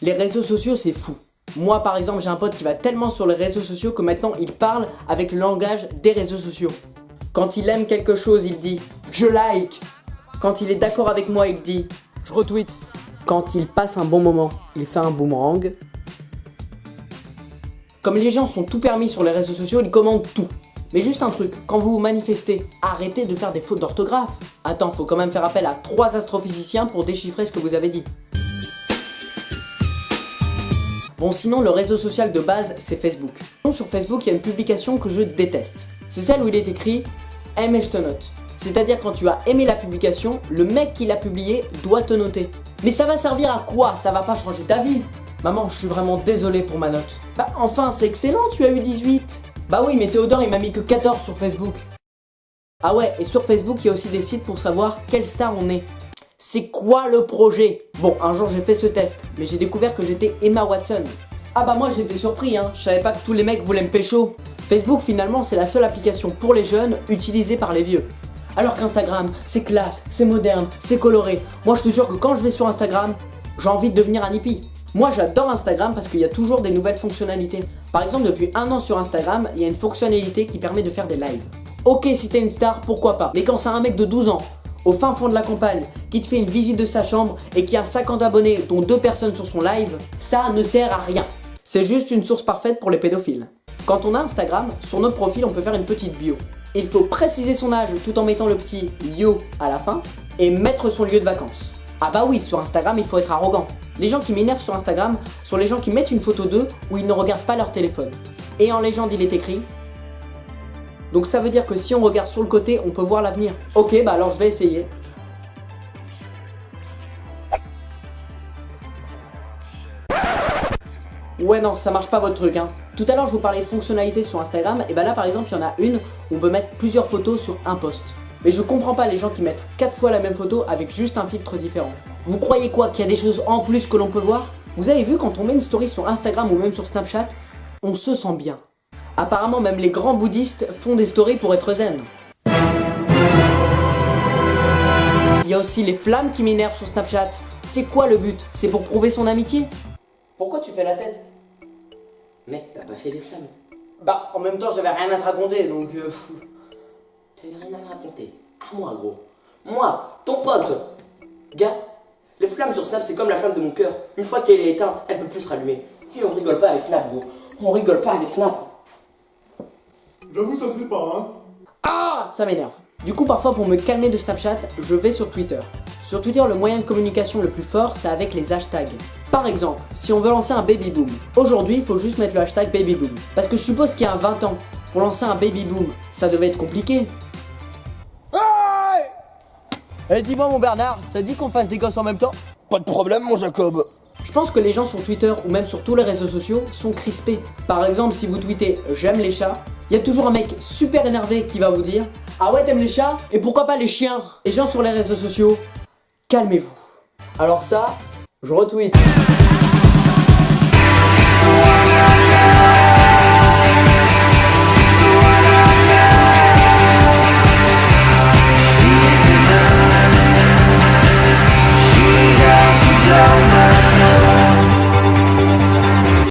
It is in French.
Les réseaux sociaux, c'est fou. Moi, par exemple, j'ai un pote qui va tellement sur les réseaux sociaux que maintenant, il parle avec le langage des réseaux sociaux. Quand il aime quelque chose, il dit « je like ». Quand il est d'accord avec moi, il dit « je retweet ». Quand il passe un bon moment, il fait un boomerang. Comme les gens sont tout permis sur les réseaux sociaux, ils commandent tout. Mais juste un truc, quand vous vous manifestez, arrêtez de faire des fautes d'orthographe. Attends, faut quand même faire appel à 3 astrophysiciens pour déchiffrer ce que vous avez dit. Bon, sinon, le réseau social de base, c'est Facebook. Sur Facebook, il y a une publication que je déteste. C'est celle où il est écrit « aime et je te note ». C'est-à-dire quand tu as aimé la publication, le mec qui l'a publié doit te noter. Mais ça va servir à quoi? Ça va pas changer ta vie. Maman, je suis vraiment désolé pour ma note. Bah enfin, c'est excellent, tu as eu 18. Bah oui, mais Théodore, il m'a mis que 14 sur Facebook. Ah ouais, et sur Facebook, il y a aussi des sites pour savoir quelle star on est. C'est quoi le projet? Bon, un jour j'ai fait ce test, mais j'ai découvert que j'étais Emma Watson. Ah bah moi j'étais surpris, hein, je savais pas que tous les mecs voulaient me pécho. Facebook finalement c'est la seule application pour les jeunes utilisée par les vieux. Alors qu'Instagram, c'est classe, c'est moderne, c'est coloré. Moi je te jure que quand je vais sur Instagram, j'ai envie de devenir un hippie. Moi j'adore Instagram parce qu'il y a toujours des nouvelles fonctionnalités. Par exemple depuis 1 an sur Instagram, il y a une fonctionnalité qui permet de faire des lives. Ok, si t'es une star, pourquoi pas. Mais quand c'est un mec de 12 ans, au fin fond de la campagne, qui te fait une visite de sa chambre et qui a 50 abonnés dont 2 personnes sur son live, ça ne sert à rien. C'est juste une source parfaite pour les pédophiles. Quand on a Instagram, sur notre profil on peut faire une petite bio. Il faut préciser son âge tout en mettant le petit yo à la fin et mettre son lieu de vacances. Ah bah oui, sur Instagram il faut être arrogant. Les gens qui m'énervent sur Instagram sont les gens qui mettent une photo d'eux où ils ne regardent pas leur téléphone. Et en légende il est écrit: donc ça veut dire que si on regarde sur le côté, on peut voir l'avenir. Ok, bah alors je vais essayer. Ouais non, ça marche pas votre truc hein. Tout à l'heure je vous parlais de fonctionnalités sur Instagram, et bah là par exemple il y en a une où on peut mettre plusieurs photos sur un post. Mais je comprends pas les gens qui mettent 4 fois la même photo avec juste un filtre différent. Vous croyez quoi, qu'il y a des choses en plus que l'on peut voir? Vous avez vu quand on met une story sur Instagram ou même sur Snapchat, on se sent bien. Apparemment même les grands bouddhistes font des stories pour être zen. Il y a aussi les flammes qui m'énervent sur Snapchat. C'est quoi le but? C'est pour prouver son amitié? Pourquoi tu fais la tête? Mec, t'as pas fait les flammes. Bah, en même temps, j'avais rien à te raconter, donc t'avais rien à me raconter. À moi, gros. Moi, ton pote. Gars, les flammes sur Snap, c'est comme la flamme de mon cœur. Une fois qu'elle est éteinte, elle peut plus se rallumer. Et on rigole pas avec Snap, gros. On rigole pas avec Snap. J'avoue, ça se fait pas, hein. Ah, ça m'énerve. Du coup, parfois, pour me calmer de Snapchat, je vais sur Twitter. Sur Twitter, le moyen de communication le plus fort, c'est avec les hashtags. Par exemple, si on veut lancer un baby boom, aujourd'hui, il faut juste mettre le hashtag baby boom. Parce que je suppose qu'il y a 20 ans, pour lancer un baby boom, ça devait être compliqué. Eh dis-moi mon Bernard, ça dit qu'on fasse des gosses en même temps? Pas de problème, mon Jacob. Je pense que les gens sur Twitter ou même sur tous les réseaux sociaux sont crispés. Par exemple, si vous tweetez « j'aime les chats », il y a toujours un mec super énervé qui va vous dire « ah ouais, t'aimes les chats? Et pourquoi pas les chiens ?» Les gens sur les réseaux sociaux, calmez-vous. Alors ça, je retweet.